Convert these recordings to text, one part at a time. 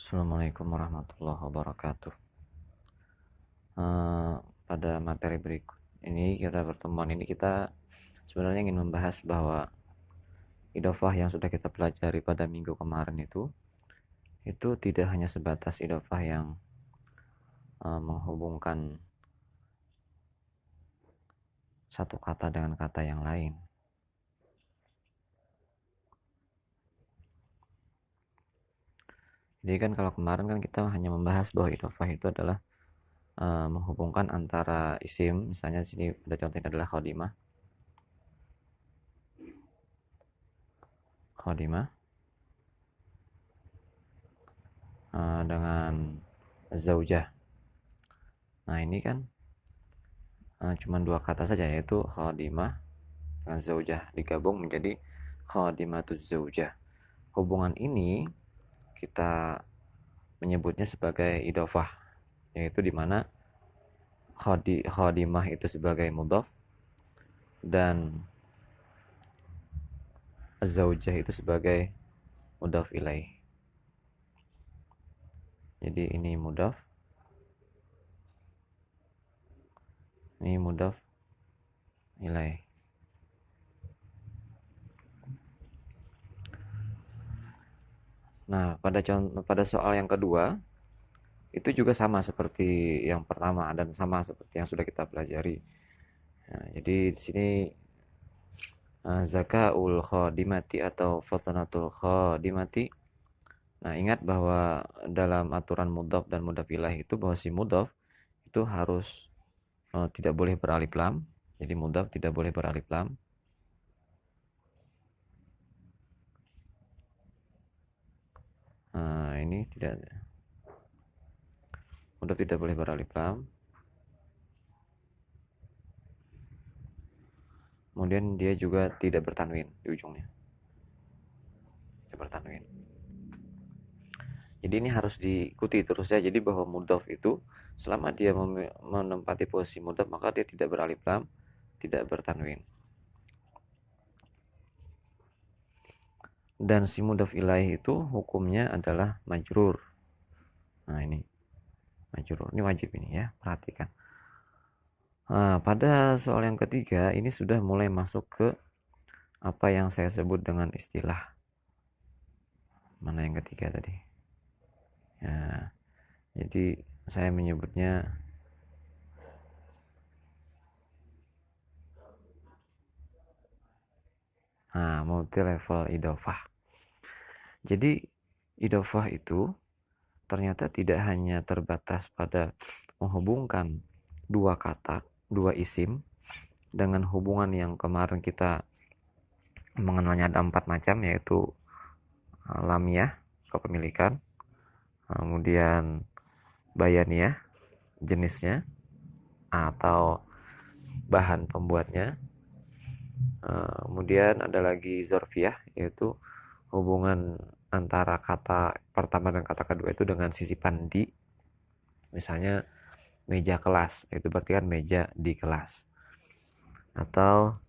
Assalamualaikum warahmatullahi wabarakatuh. Pada materi berikut ini kita sebenarnya ingin membahas bahwa idofah yang sudah kita pelajari pada minggu kemarin itu tidak hanya sebatas idofah yang menghubungkan satu kata dengan kata yang lain. Jadi kan kalau kemarin kan kita hanya membahas bahwa idofah itu adalah menghubungkan antara isim, misalnya di sini pada contohnya adalah khodimah dengan zaujah. Nah ini kan cuma dua kata saja, yaitu khodimah dengan zaujah digabung menjadi khodimatuz zaujah. Hubungan ini kita menyebutnya sebagai idofah, yaitu dimana khodimah itu sebagai mudhaf dan zaujah itu sebagai mudhaf ilaih. Jadi ini mudhaf, ini mudhaf ilaih. Nah, pada soal yang kedua itu juga sama seperti yang pertama dan sama seperti yang sudah kita pelajari. Nah, jadi di sini zakaul khodimati atau fatanatul khodimati. Nah, ingat bahwa dalam aturan mudhaf dan mudhaf ilaih itu bahwa si mudhaf itu harus tidak boleh beralif lam. Jadi mudhaf tidak boleh beralif lam. Ini tidak, mudhaf tidak boleh beralif lam. Kemudian dia juga tidak bertanwin di ujungnya. Tidak bertanwin. Jadi ini harus diikuti terus ya. Jadi bahwa mudhaf itu selama dia menempati posisi mudhaf maka dia tidak beralif lam, tidak bertanwin. Dan si mudhaf ilaih itu hukumnya adalah majrur. Nah ini majrur, ini wajib ini ya, perhatikan. Nah, pada soal yang ketiga ini sudah mulai masuk ke apa yang saya sebut dengan istilah. Mana yang ketiga tadi? Ya, jadi saya menyebutnya multi level idofah. Jadi idofah itu ternyata tidak hanya terbatas pada menghubungkan dua kata, dua isim dengan hubungan yang kemarin kita mengenalnya ada 4 macam, yaitu lamiyah, kepemilikan, kemudian bayaniyah, jenisnya atau bahan pembuatnya, kemudian ada lagi zorfiyah, yaitu hubungan antara kata pertama dan kata kedua itu dengan sisipan di, misalnya meja kelas, itu berarti kan meja di kelas. Atau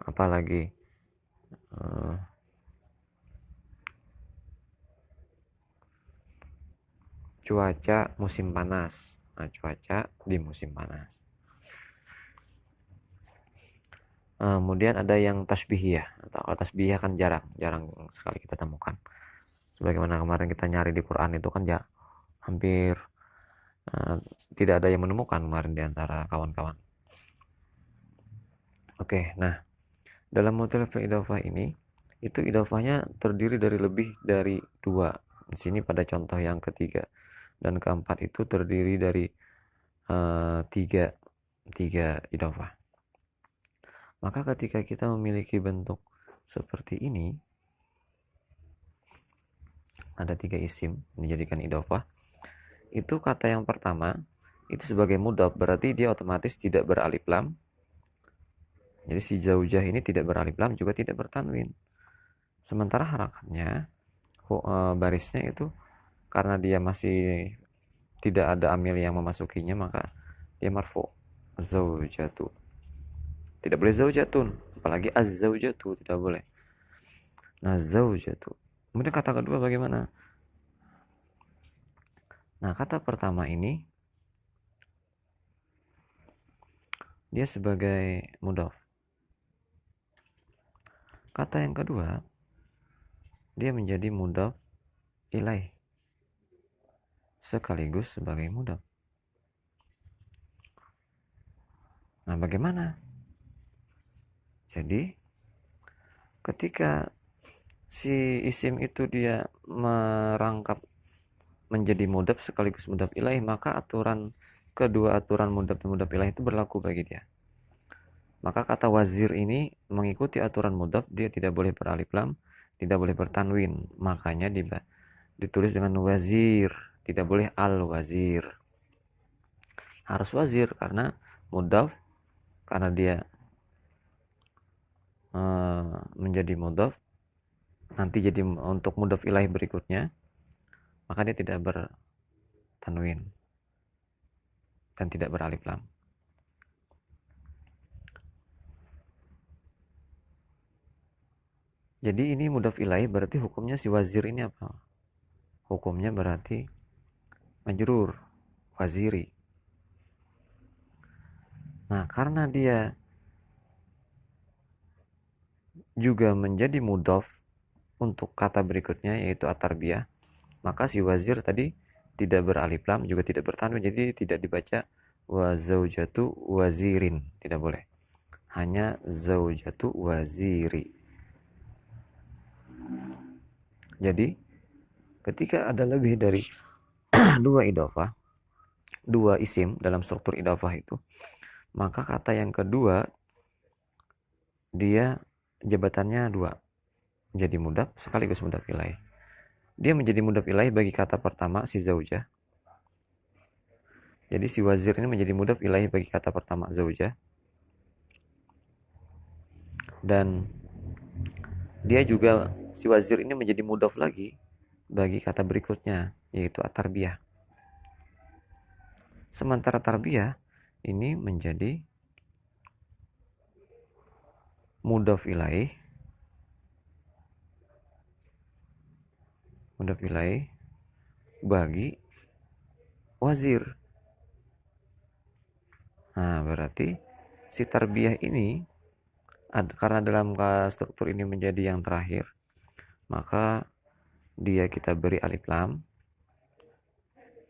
apa lagi, cuaca musim panas. Nah, cuaca di musim panas. Kemudian ada yang tasbihiyah. Atau tasbihiyah kan jarang sekali kita temukan. Sebagaimana kemarin kita nyari di Quran itu kan ya hampir tidak ada yang menemukan kemarin di antara kawan-kawan. Oke, nah dalam model idofah ini itu idofahnya terdiri dari lebih dari dua. Di sini pada contoh yang ketiga dan keempat itu terdiri dari tiga idofah. Maka ketika kita memiliki bentuk seperti ini, ada tiga isim menjadikan idofah, itu kata yang pertama itu sebagai mudhaf, berarti dia otomatis tidak beralif lam. Jadi si zaujah ini tidak beralif lam juga tidak bertanwin. Sementara harakatnya barisnya itu karena dia masih tidak ada amil yang memasukinya, maka dia marfu. Zaujatu. Tidak boleh zaujatun, apalagi az-zaujatu tidak boleh. Nah, zaujatu. Kemudian kata kedua bagaimana? Nah, kata pertama ini dia sebagai mudhaf. Kata yang kedua dia menjadi mudhaf ilaih sekaligus sebagai mudhaf. Nah, bagaimana? Jadi ketika si isim itu dia merangkap menjadi mudhaf sekaligus mudhaf ilaih, maka kedua aturan mudhaf dan mudhaf ilaih itu berlaku bagi dia. Maka kata wazir ini mengikuti aturan mudhaf, dia tidak boleh beralif lam, tidak boleh bertanwin. Makanya ditulis dengan wazir, tidak boleh al-wazir. Harus wazir karena mudhaf, karena dia menjadi mudhaf, nanti jadi untuk mudhaf ilaih berikutnya, maka dia tidak bertanwin dan tidak beralif lam. Jadi ini mudhaf ilaih, berarti hukumnya si wazir ini apa? Hukumnya berarti majrur, waziri. Nah, karena dia juga menjadi mudhaf untuk kata berikutnya yaitu at-tarbiyah, maka si wazir tadi tidak beralif lam, juga tidak bertanwin, jadi tidak dibaca wa zaujatu wazirin, tidak boleh. Hanya zaujatu waziri. Jadi ketika ada lebih dari dua idhofah, dua isim dalam struktur idhofah itu, maka kata yang kedua dia jabatannya dua, jadi mudhaf sekaligus mudhaf ilaih. Dia menjadi mudhaf ilaih bagi kata pertama si zaujah. Jadi si wazir ini menjadi mudhaf ilaih bagi kata pertama zaujah. Dan dia juga si wazir ini menjadi mudhaf lagi bagi kata berikutnya yaitu at-tarbiyah. Sementara tarbiyah ini menjadi mudhaf ilaih bagi wazir. Nah, berarti si tarbiyah ini karena dalam struktur ini menjadi yang terakhir, maka dia kita beri alif lam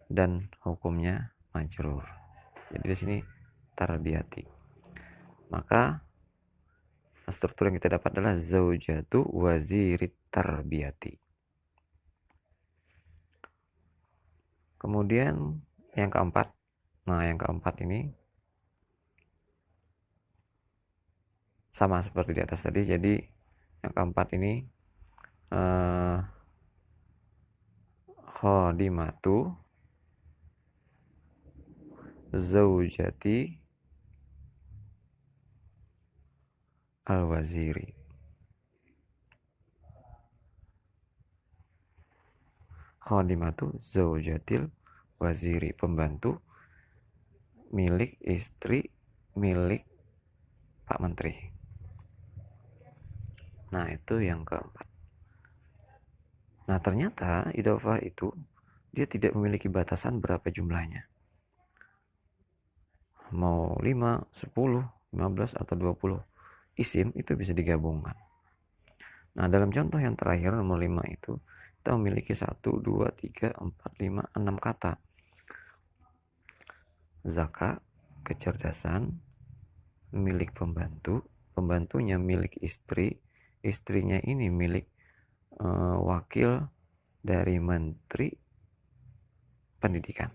dan hukumnya majrur. Jadi di sini tarbiyati. Maka struktur yang kita dapat adalah zaujatu wazirit tarbiyati. Kemudian yang keempat. Nah, yang keempat ini sama seperti di atas tadi. Jadi yang keempat ini khadimatu zaujati al-waziri. Khadimatu zaujatil waziri, pembantu milik istri milik Pak Menteri. Nah, itu yang keempat. Nah, ternyata idhofah itu dia tidak memiliki batasan berapa jumlahnya. Mau 5, 10, 15 atau 20 isim itu bisa digabungkan. Nah, dalam contoh yang terakhir nomor 5 itu kita memiliki 1, 2, 3, 4, 5, 6 kata. Zaka, kecerdasan, milik pembantu, pembantunya milik istri, istrinya ini milik wakil dari menteri pendidikan.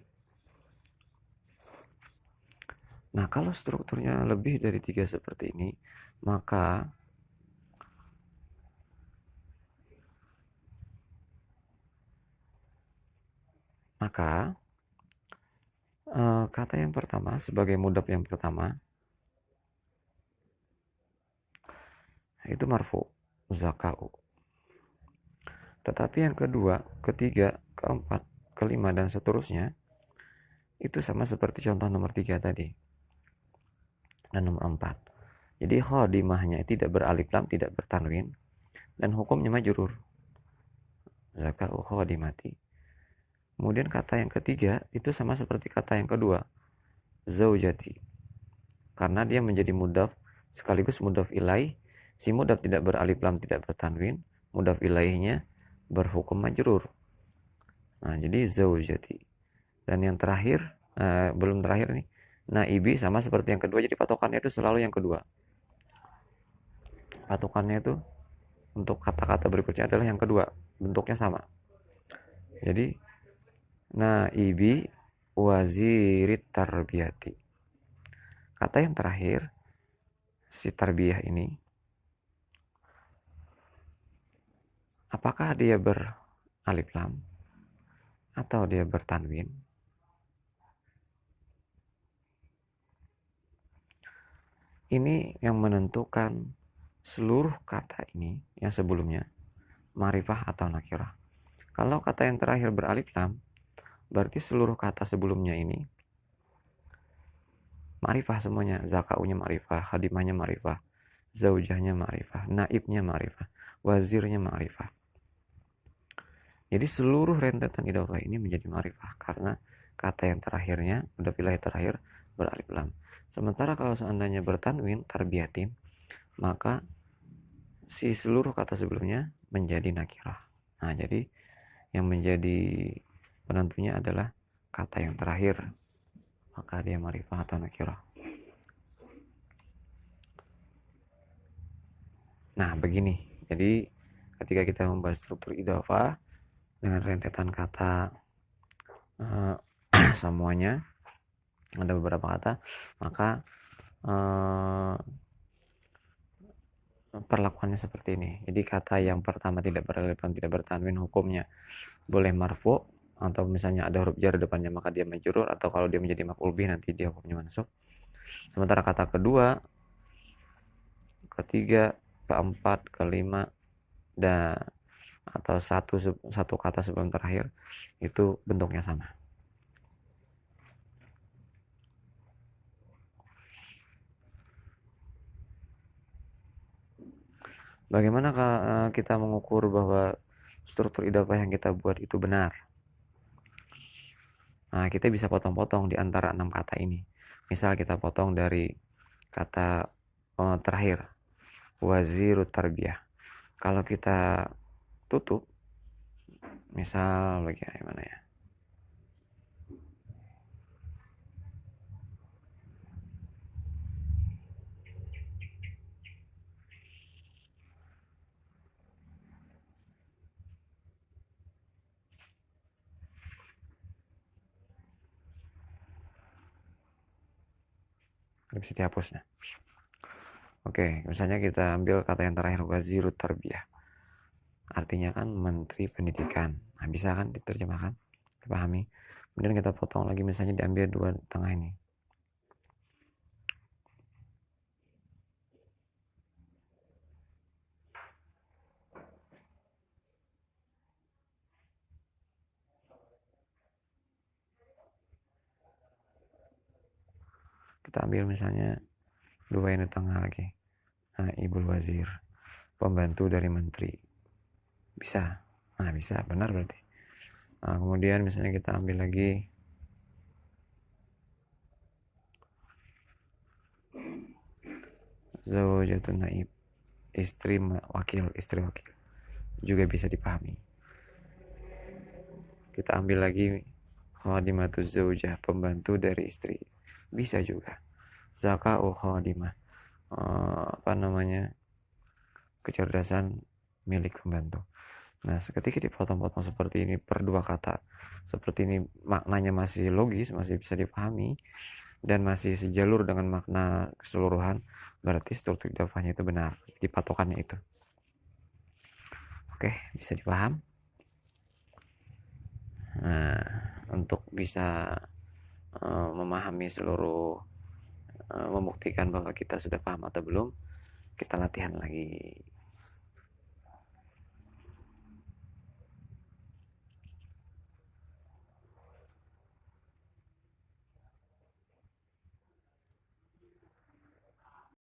Nah, kalau strukturnya lebih dari 3 seperti ini, maka kata yang pertama sebagai mudhaf yang pertama itu marfu, zakau. Tetapi yang kedua, ketiga, keempat, kelima dan seterusnya itu sama seperti contoh nomor 3 tadi dan nomor 4. Jadi khadimahnya tidak beralif lam, tidak bertanwin, dan hukumnya majrur. zaka'u khadimati. Kemudian kata yang ketiga itu sama seperti kata yang kedua, zaujati. Karena dia menjadi mudhaf sekaligus mudhaf ilaih, si mudhaf tidak beralif lam, tidak bertanwin, mudhaf ilaihnya berhukum majrur. Nah, jadi zaujati. Dan yang terakhir, belum terakhir nih, naibi sama seperti yang kedua, jadi patokannya itu selalu yang kedua. Patokannya itu untuk kata-kata berikutnya adalah yang kedua, bentuknya sama. Jadi naibi wazirit tarbiyati. Kata yang terakhir, si tarbiyah ini, apakah dia beralif lam atau dia bertanwin? Ini yang menentukan seluruh kata ini yang sebelumnya ma'rifah atau nakirah. Kalau kata yang terakhir beralif lam, berarti seluruh kata sebelumnya ini ma'rifah semuanya. Zaka'unya ma'rifah, khadimahnya ma'rifah, zaujahnya ma'rifah, naibnya ma'rifah, wazirnya ma'rifah. Jadi seluruh rentetan idhofah ini menjadi ma'rifah karena kata yang terakhirnya, udah pilih terakhir, beralif lam. Sementara kalau seandainya bertanwin, tarbiyatin, maka si seluruh kata sebelumnya menjadi nakirah. Nah, jadi yang menjadi penentunya adalah kata yang terakhir, maka dia ma'rifah atau nakirah. Nah, begini. Jadi ketika kita membahas struktur idhofah dengan rentetan kata semuanya, ada beberapa kata, maka perlakuannya seperti ini. Jadi kata yang pertama tidak beralif lam, tidak bertanwin, hukumnya boleh marfu, atau misalnya ada huruf jar depannya maka dia majrur, atau kalau dia menjadi maf'ul bih nanti dia hukumnya mansub. Sementara kata kedua, ketiga, keempat, kelima, dan atau satu kata sebelum terakhir itu bentuknya sama. Bagaimana kita mengukur bahwa struktur idhofah yang kita buat itu benar? Nah, kita bisa potong-potong di antara 6 kata ini. Misal kita potong dari kata terakhir, wazirut tarbiyah. Kalau kita tutup, misal bagaimana ya? Bisa dihapus. Nah. Oke, misalnya kita ambil kata yang terakhir, wazirut tarbiyah. Artinya kan menteri pendidikan. Nah, bisa kan diterjemahkan, dipahami. Kemudian kita potong lagi, misalnya diambil dua tengah ini. Kita ambil misalnya dua ini tengah lagi. Nah, Ibu Wazir, pembantu dari menteri. Bisa. Nah, bisa, benar berarti. Nah, kemudian misalnya kita ambil lagi zaujatun naib, istri wakil. Juga bisa dipahami. Kita ambil lagi khadimatuz zaujah, pembantu dari istri. Bisa juga. Zaka'u khadimah. Kecerdasan milik pembantu. Nah, ketika dipotong-potong seperti ini per dua kata, seperti ini maknanya masih logis, masih bisa dipahami, dan masih sejalur dengan makna keseluruhan, berarti struktur idhofahnya itu benar, di patokannya itu. Oke, bisa dipaham? Nah, untuk bisa memahami seluruh, membuktikan bahwa kita sudah paham atau belum, kita latihan lagi.